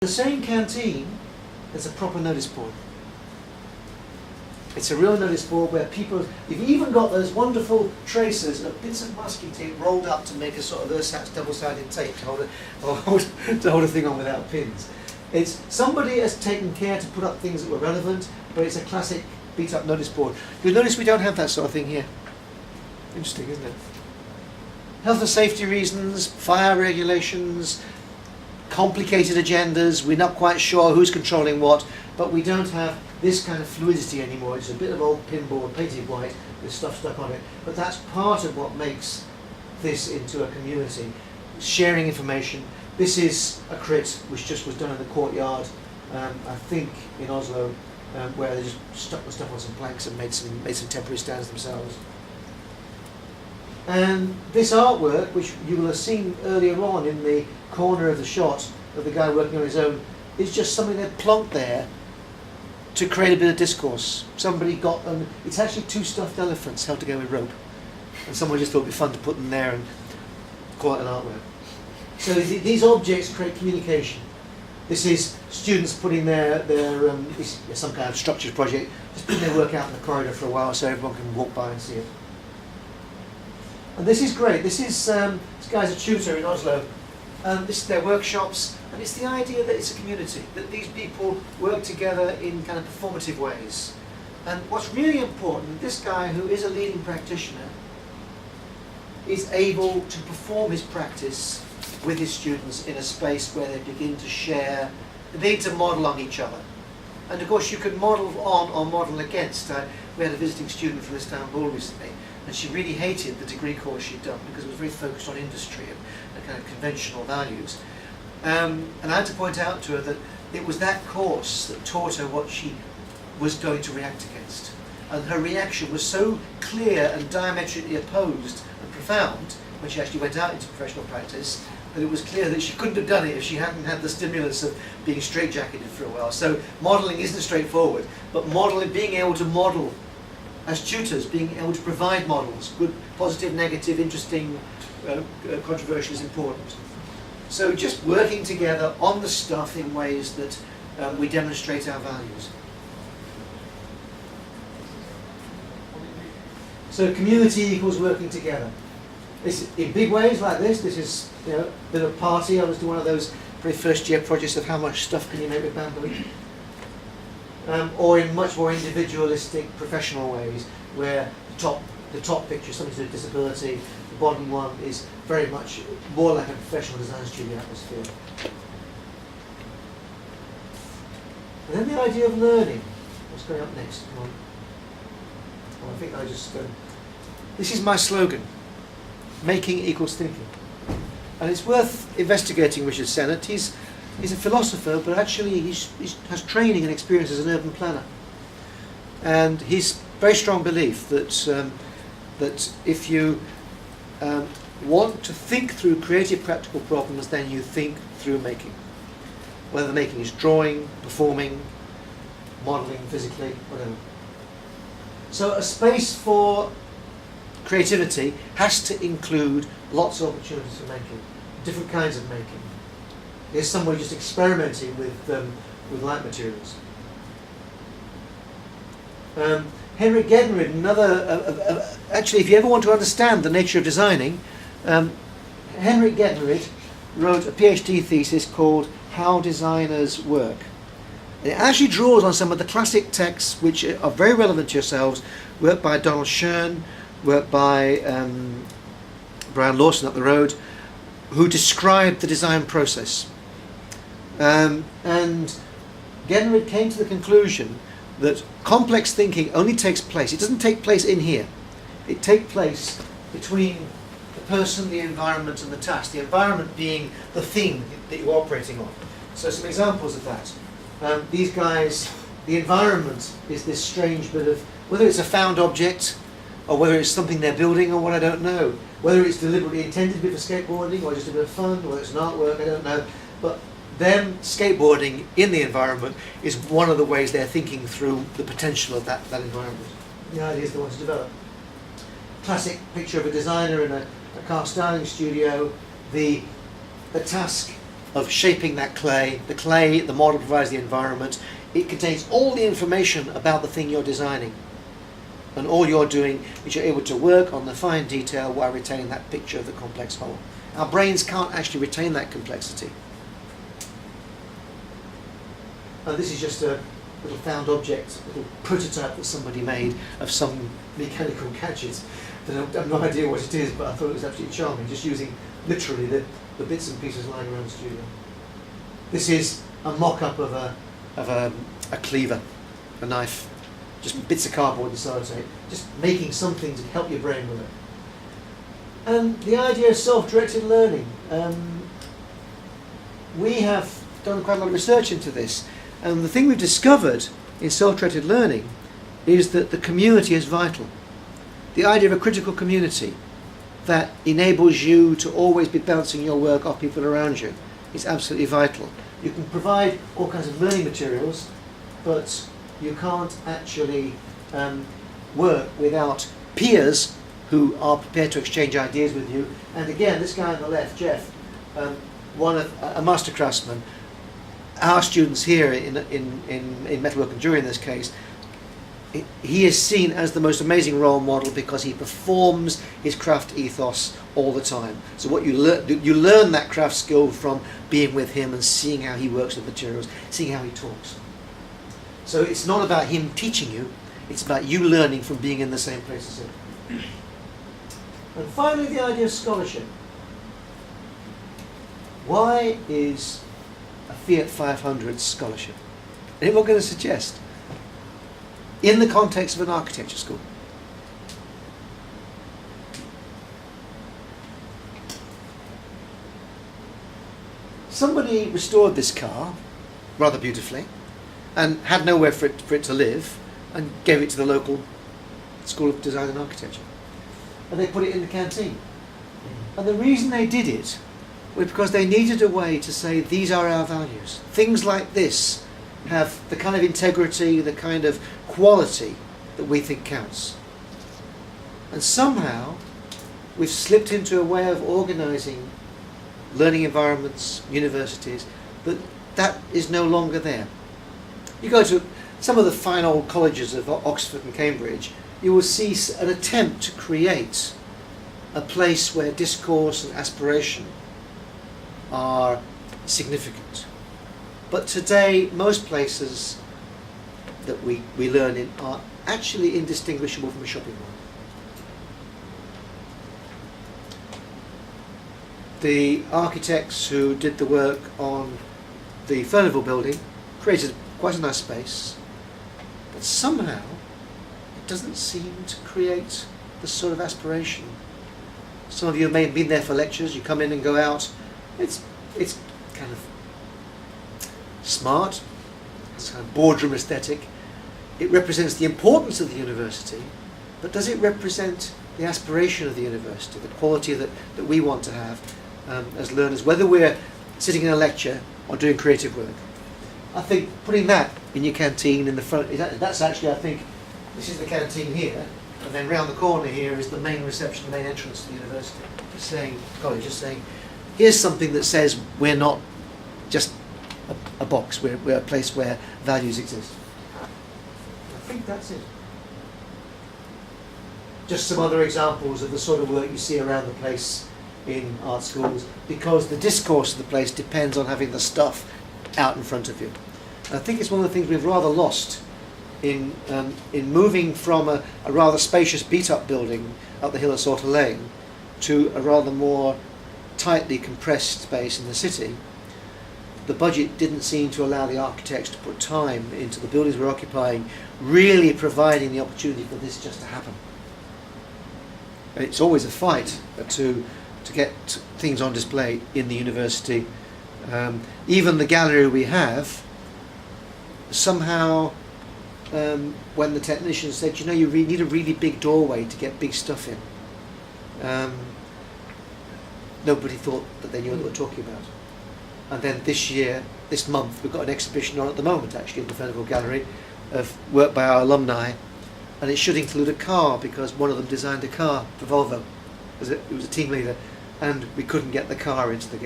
The same canteen, there's a proper notice board. It's a real notice board where people, you've even got those wonderful tracers of bits of masking tape rolled up to make a sort of ersatz double-sided tape to hold a thing on without pins. It's somebody has taken care to put up things that were relevant, but it's a classic beat-up notice board. You'll notice we don't have that sort of thing here. Interesting, isn't it? Health and safety reasons, fire regulations, complicated agendas, we're not quite sure who's controlling what, but we don't have this kind of fluidity anymore. It's a bit of old pinboard painted white with stuff stuck on it, but that's part of what makes this into a community. Sharing information. This is a crit which just was done in the courtyard, I think in Oslo, where they just stuck the stuff on some planks and made some temporary stands themselves. And this artwork, which you will have seen earlier on in the corner of the shot of the guy working on his own, is just something they plonked there to create a bit of discourse. Somebody got them, it's actually 2 stuffed elephants held together with rope. And someone just thought it would be fun to put them there and call it an artwork. So these objects create communication. This is students putting some kind of structured project, just putting their work out in the corridor for a while so everyone can walk by and see it. And this is great. This guy's a tutor in Oslo. This is their workshops, and it's the idea that it's a community, that these people work together in kind of performative ways. And what's really important, this guy who is a leading practitioner is able to perform his practice with his students in a space where they begin to share, they begin to model on each other. And of course you could model on or model against. We had a visiting student from Istanbul recently, and she really hated the degree course she'd done because it was very focused on industry and kind of conventional values. And I had to point out to her that it was that course that taught her what she was going to react against. And her reaction was so clear and diametrically opposed and profound when she actually went out into professional practice that it was clear that she couldn't have done it if she hadn't had the stimulus of being straitjacketed for a while. So modelling isn't straightforward, but being able to model as tutors, being able to provide models, good, positive, negative, interesting, controversial is important. So just working together on the stuff in ways that we demonstrate our values. So community equals working together. This, in big ways like this is a bit of a party. I was doing one of those very first year projects of how much stuff can you make with bamboo. Or in much more individualistic professional ways, where the top picture is something to do with disability, the bottom one is very much more like a professional design studio atmosphere. And then the idea of learning. What's going up next? Come on. Well, I think I just... this is my slogan. Making equals thinking. And it's worth investigating Richard Sennett. He's a philosopher, but actually he has training and experience as an urban planner. And his very strong belief that that if you want to think through creative practical problems, then you think through making. Whether the making is drawing, performing, modelling physically, whatever. So a space for creativity has to include lots of opportunities for making, different kinds of making. There's somewhere just experimenting with light materials. Henrik Gedderid, actually if you ever want to understand the nature of designing, Henrik Gedderid wrote a PhD thesis called How Designers Work. It actually draws on some of the classic texts which are very relevant to yourselves, work by Donald Schoen, work by Brian Lawson up the road, who described the design process. And Gedderid came to the conclusion that complex thinking only takes place, it doesn't take place in here, it takes place between the person, the environment and the task, the environment being the thing that you're operating on. So some examples of that. These guys, the environment is this strange bit of, whether it's a found object or whether it's something they're building or what, I don't know. Whether it's deliberately intended to be for skateboarding or just a bit of fun, or it's an artwork, I don't know. But them skateboarding in the environment is one of the ways they're thinking through the potential of that environment. The ideas they want to develop. Classic picture of a designer in a car styling studio. The task of shaping that clay. The clay, the model provides the environment. It contains all the information about the thing you're designing. And all you're doing is you're able to work on the fine detail while retaining that picture of the complex whole. Our brains can't actually retain that complexity. And this is just a little found object, a little prototype that somebody made of some mechanical gadget. I have no idea what it is, but I thought it was absolutely charming, just using literally the bits and pieces lying around the studio. This is a mock-up of a cleaver, a knife, just bits of cardboard and sellotape, just making something to help your brain with it. And the idea of self-directed learning. We have done quite a lot of research into this, and the thing we've discovered in self-directed learning is that the community is vital. The idea of a critical community that enables you to always be bouncing your work off people around you is absolutely vital. You can provide all kinds of learning materials, but you can't actually work without peers who are prepared to exchange ideas with you. And again, this guy on the left, Jeff, a master craftsman, our students here in Metalwork and Jewelry in this case, he is seen as the most amazing role model because he performs his craft ethos all the time. So what you learn that craft skill from being with him and seeing how he works with materials, seeing how he talks. So it's not about him teaching you, it's about you learning from being in the same place as him. And finally, the idea of scholarship. Why is a Fiat 500 scholarship? Anyone going to suggest? In the context of an architecture school. Somebody restored this car rather beautifully and had nowhere for it to live and gave it to the local School of Design and Architecture. And they put it in the canteen. And the reason they did it was because they needed a way to say, these are our values. Things like this have the kind of integrity, the kind of quality that we think counts. And somehow we've slipped into a way of organising learning environments, universities, that is no longer there. You go to some of the fine old colleges of Oxford and Cambridge, you will see an attempt to create a place where discourse and aspiration are significant. But today, most places that we learn in are actually indistinguishable from a shopping mall. The architects who did the work on the Furnivall building created quite a nice space, but somehow it doesn't seem to create the sort of aspiration. Some of you may have been there for lectures, you come in and go out, it's kind of smart, it's kind of boardroom aesthetic. It represents the importance of the university, but does it represent the aspiration of the university, the quality that we want to have as learners, whether we're sitting in a lecture or doing creative work? I think putting that in your canteen in the front, that's actually, I think, this is the canteen here, and then round the corner here is the main reception, the main entrance to the university. Just saying, college, just saying, here's something that says we're not just a box, we're a place where values exist. I think that's it. Just some other examples of the sort of work you see around the place in art schools, because the discourse of the place depends on having the stuff out in front of you. And I think it's one of the things we've rather lost in moving from a rather spacious beat-up building up the hill at Salter Lane to a rather more tightly compressed space in the city. The budget didn't seem to allow the architects to put time into the buildings we're occupying, really providing the opportunity for this just to happen. And it's always a fight to get things on display in the university. Even the gallery we have, somehow when the technician said, you know, you need a really big doorway to get big stuff in, nobody thought that they knew what they were talking about. And then this month, we've got an exhibition on at the moment actually in the Furnivall Gallery of work by our alumni, and it should include a car because one of them designed a car for Volvo. It was a team leader, and we couldn't get the car into the